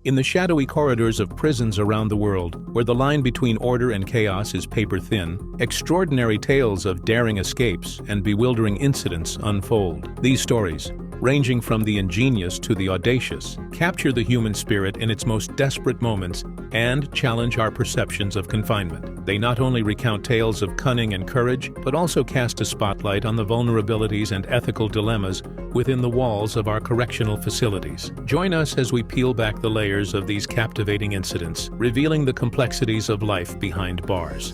In the shadowy corridors of prisons around the world, where the line between order and chaos is paper-thin, extraordinary tales of daring escapes and bewildering incidents unfold. These stories, ranging from the ingenious to the audacious, capture the human spirit in its most desperate moments and challenge our perceptions of confinement. They not only recount tales of cunning and courage, but also cast a spotlight on the vulnerabilities and ethical dilemmas within the walls of our correctional facilities. Join us as we peel back the layers of these captivating incidents, revealing the complexities of life behind bars.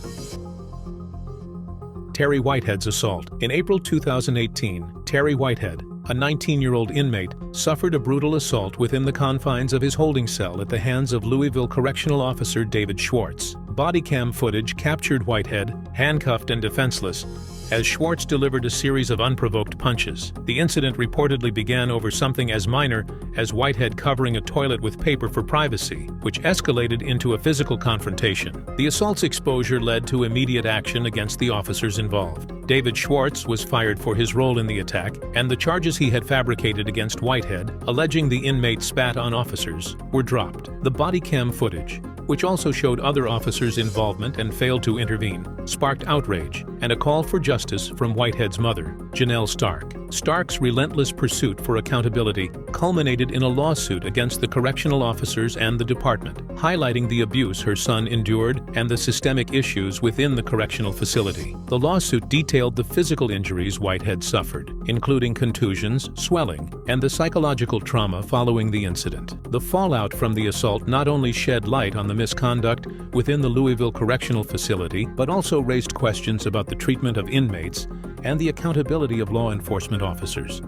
Terry Whitehead's assault. In April 2018, Terry Whitehead, a 19-year-old inmate, suffered a brutal assault within the confines of his holding cell at the hands of Louisville Correctional Officer David Schwartz. Body cam footage captured Whitehead, handcuffed and defenseless, as Schwartz delivered a series of unprovoked punches. The incident reportedly began over something as minor as Whitehead covering a toilet with paper for privacy, which escalated into a physical confrontation. The assault's exposure led to immediate action against the officers involved. David Schwartz was fired for his role in the attack, and the charges he had fabricated against Whitehead, alleging the inmate spat on officers, were dropped. The body cam footage, which also showed other officers' involvement and failed to intervene, sparked outrage and a call for justice from Whitehead's mother, Janelle Stark. Stark's relentless pursuit for accountability culminated in a lawsuit against the correctional officers and the department, highlighting the abuse her son endured and the systemic issues within the correctional facility. The lawsuit detailed the physical injuries Whitehead suffered, including contusions, swelling, and the psychological trauma following the incident. The fallout from the assault not only shed light on the misconduct within the Louisville Correctional Facility, but also raised questions about the treatment of inmates and the accountability of law enforcement officers.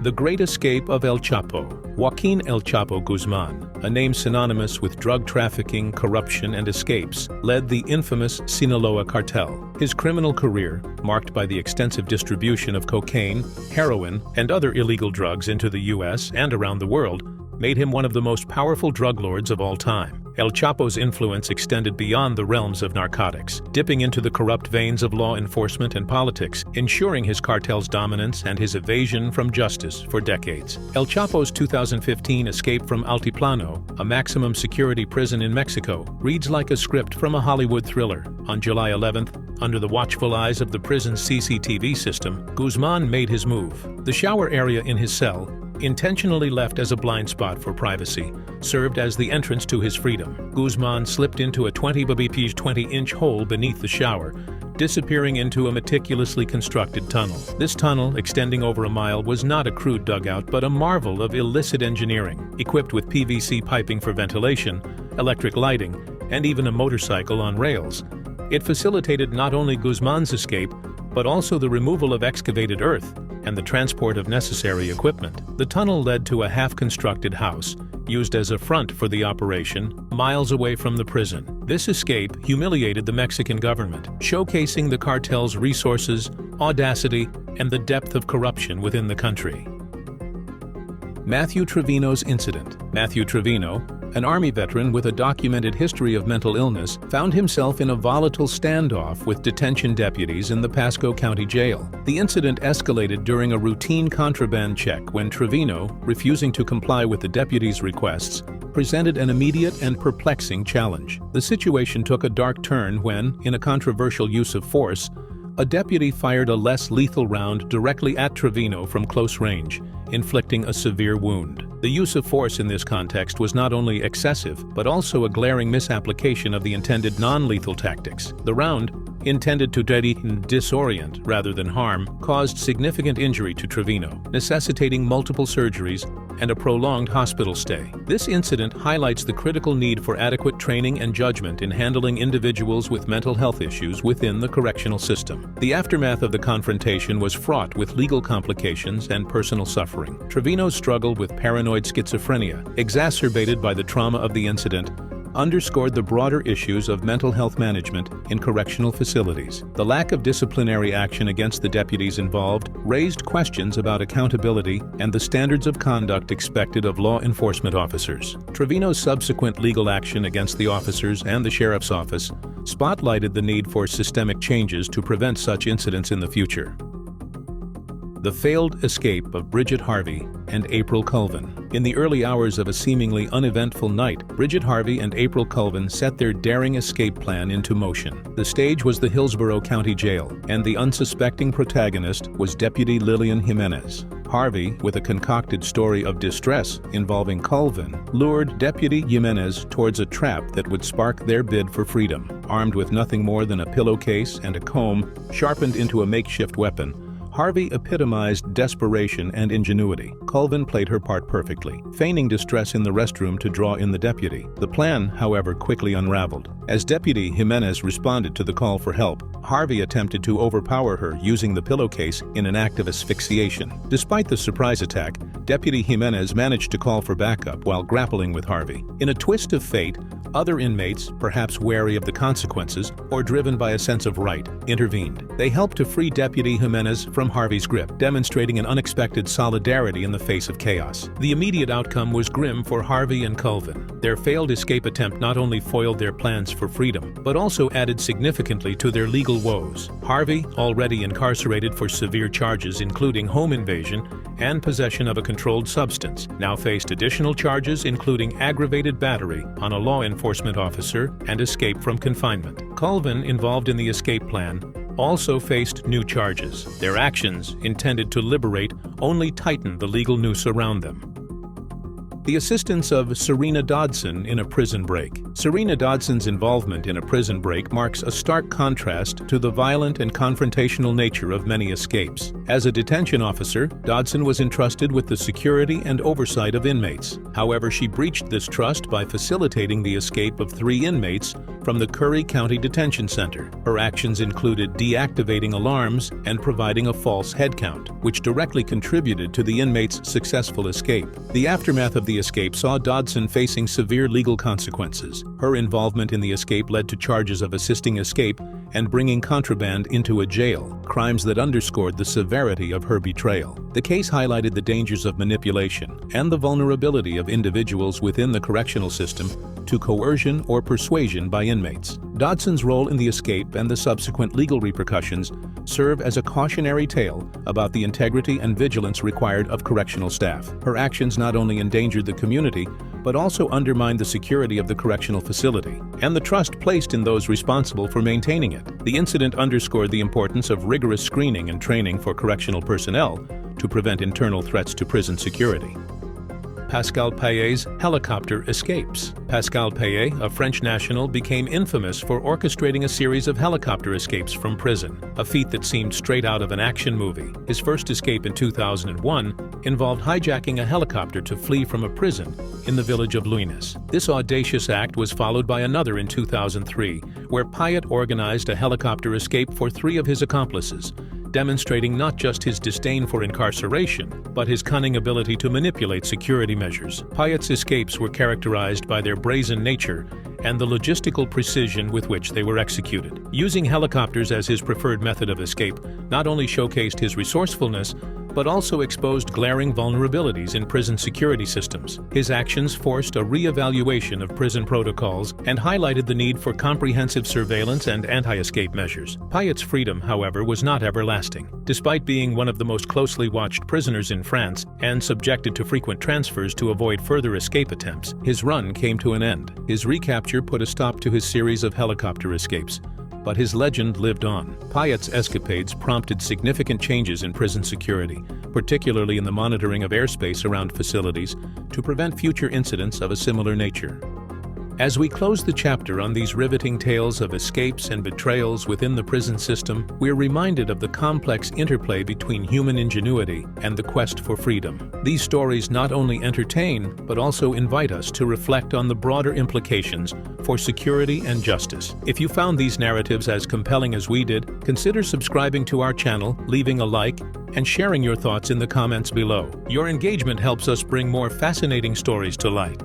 The Great Escape of El Chapo. Joaquin El Chapo Guzman, a name synonymous with drug trafficking, corruption, and escapes, led the infamous Sinaloa cartel. His criminal career, marked by the extensive distribution of cocaine, heroin, and other illegal drugs into the U.S. and around the world, made him one of the most powerful drug lords of all time. El Chapo's influence extended beyond the realms of narcotics, dipping into the corrupt veins of law enforcement and politics, ensuring his cartel's dominance and his evasion from justice for decades. El Chapo's 2015 escape from Altiplano, a maximum security prison in Mexico, reads like a script from a Hollywood thriller. On July 11th, under the watchful eyes of the prison's CCTV system, Guzman made his move. The shower area in his cell, intentionally left as a blind spot for privacy, served as the entrance to his freedom. Guzman slipped into a 20-inch hole beneath the shower, disappearing into a meticulously constructed tunnel. This tunnel, extending over a mile, was not a crude dugout, but a marvel of illicit engineering, equipped with PVC piping for ventilation, electric lighting, and even a motorcycle on rails. It facilitated not only Guzman's escape, but also the removal of excavated earth and the transport of necessary equipment. The tunnel led to a half-constructed house, used as a front for the operation, miles away from the prison. This escape humiliated the Mexican government, showcasing the cartel's resources, audacity, and the depth of corruption within the country. Matthew Trevino's incident. Matthew Trevino, an Army veteran with a documented history of mental illness, found himself in a volatile standoff with detention deputies in the Pasco County Jail. The incident escalated during a routine contraband check when Trevino, refusing to comply with the deputies' requests, presented an immediate and perplexing challenge. The situation took a dark turn when, in a controversial use of force, a deputy fired a less lethal round directly at Trevino from close range, inflicting a severe wound. The use of force in this context was not only excessive, but also a glaring misapplication of the intended non-lethal tactics. The round, intended to disorient rather than harm, caused significant injury to Trevino, necessitating multiple surgeries and a prolonged hospital stay. This incident highlights the critical need for adequate training and judgment in handling individuals with mental health issues within the correctional system. The aftermath of the confrontation was fraught with legal complications and personal suffering. Trevino's struggle with paranoid schizophrenia, exacerbated by the trauma of the incident, underscored the broader issues of mental health management in correctional facilities. The lack of disciplinary action against the deputies involved raised questions about accountability and the standards of conduct expected of law enforcement officers. Trevino's subsequent legal action against the officers and the sheriff's office spotlighted the need for systemic changes to prevent such incidents in the future. The failed escape of Bridget Harvey and April Colvin. In the early hours of a seemingly uneventful night, Bridget Harvey and April Colvin set their daring escape plan into motion. The stage was the Hillsborough County Jail, and the unsuspecting protagonist was Deputy Lillian Jimenez. Harvey, with a concocted story of distress involving Colvin, lured Deputy Jimenez towards a trap that would spark their bid for freedom. Armed with nothing more than a pillowcase and a comb sharpened into a makeshift weapon, Harvey epitomized desperation and ingenuity. Colvin played her part perfectly, feigning distress in the restroom to draw in the deputy. The plan, however, quickly unraveled. As Deputy Jimenez responded to the call for help, Harvey attempted to overpower her using the pillowcase in an act of asphyxiation. Despite the surprise attack, Deputy Jimenez managed to call for backup while grappling with Harvey. In a twist of fate, other inmates, perhaps wary of the consequences or driven by a sense of right, intervened. They helped to free Deputy Jimenez from Harvey's grip, demonstrating an unexpected solidarity in the face of chaos. The immediate outcome was grim for Harvey and Colvin. Their failed escape attempt not only foiled their plans for freedom, but also added significantly to their legal woes. Harvey, already incarcerated for severe charges including home invasion and possession of a controlled substance, now faced additional charges including aggravated battery on a law enforcement officer and escape from confinement. Colvin, involved in the escape plan, also faced new charges. Their actions, intended to liberate, only tightened the legal noose around them. The assistance of Serena Dodson in a prison break. Serena Dodson's involvement in a prison break marks a stark contrast to the violent and confrontational nature of many escapes. As a detention officer, Dodson was entrusted with the security and oversight of inmates. However, she breached this trust by facilitating the escape of 3 inmates from the Curry County Detention Center. Her actions included deactivating alarms and providing a false head count, which directly contributed to the inmates' successful escape. The aftermath of the escape saw Dodson facing severe legal consequences. Her involvement in the escape led to charges of assisting escape and bringing contraband into a jail, crimes that underscored the severity of her betrayal. The case highlighted the dangers of manipulation and the vulnerability of individuals within the correctional system to coercion or persuasion by inmates. Dodson's role in the escape and the subsequent legal repercussions serve as a cautionary tale about the integrity and vigilance required of correctional staff. Her actions not only endangered the community, but also undermined the security of the correctional facility and the trust placed in those responsible for maintaining it. The incident underscored the importance of rigorous screening and training for correctional personnel to prevent internal threats to prison security. Pascal Payet's helicopter escapes. Pascal Payet, a French national, became infamous for orchestrating a series of helicopter escapes from prison, a feat that seemed straight out of an action movie. His first escape in 2001 involved hijacking a helicopter to flee from a prison in the village of Luines. This audacious act was followed by another in 2003, where Payet organized a helicopter escape for 3 of his accomplices, demonstrating not just his disdain for incarceration, but his cunning ability to manipulate security measures. Payet's escapes were characterized by their brazen nature and the logistical precision with which they were executed. Using helicopters as his preferred method of escape not only showcased his resourcefulness, but also exposed glaring vulnerabilities in prison security systems. His actions forced a re-evaluation of prison protocols and highlighted the need for comprehensive surveillance and anti-escape measures. Payet's freedom, however, was not everlasting. Despite being one of the most closely watched prisoners in France and subjected to frequent transfers to avoid further escape attempts, his run came to an end. His recapture put a stop to his series of helicopter escapes, but his legend lived on. Payet's escapades prompted significant changes in prison security, particularly in the monitoring of airspace around facilities, to prevent future incidents of a similar nature. As we close the chapter on these riveting tales of escapes and betrayals within the prison system, we're reminded of the complex interplay between human ingenuity and the quest for freedom. These stories not only entertain, but also invite us to reflect on the broader implications for security and justice. If you found these narratives as compelling as we did, consider subscribing to our channel, leaving a like, and sharing your thoughts in the comments below. Your engagement helps us bring more fascinating stories to light.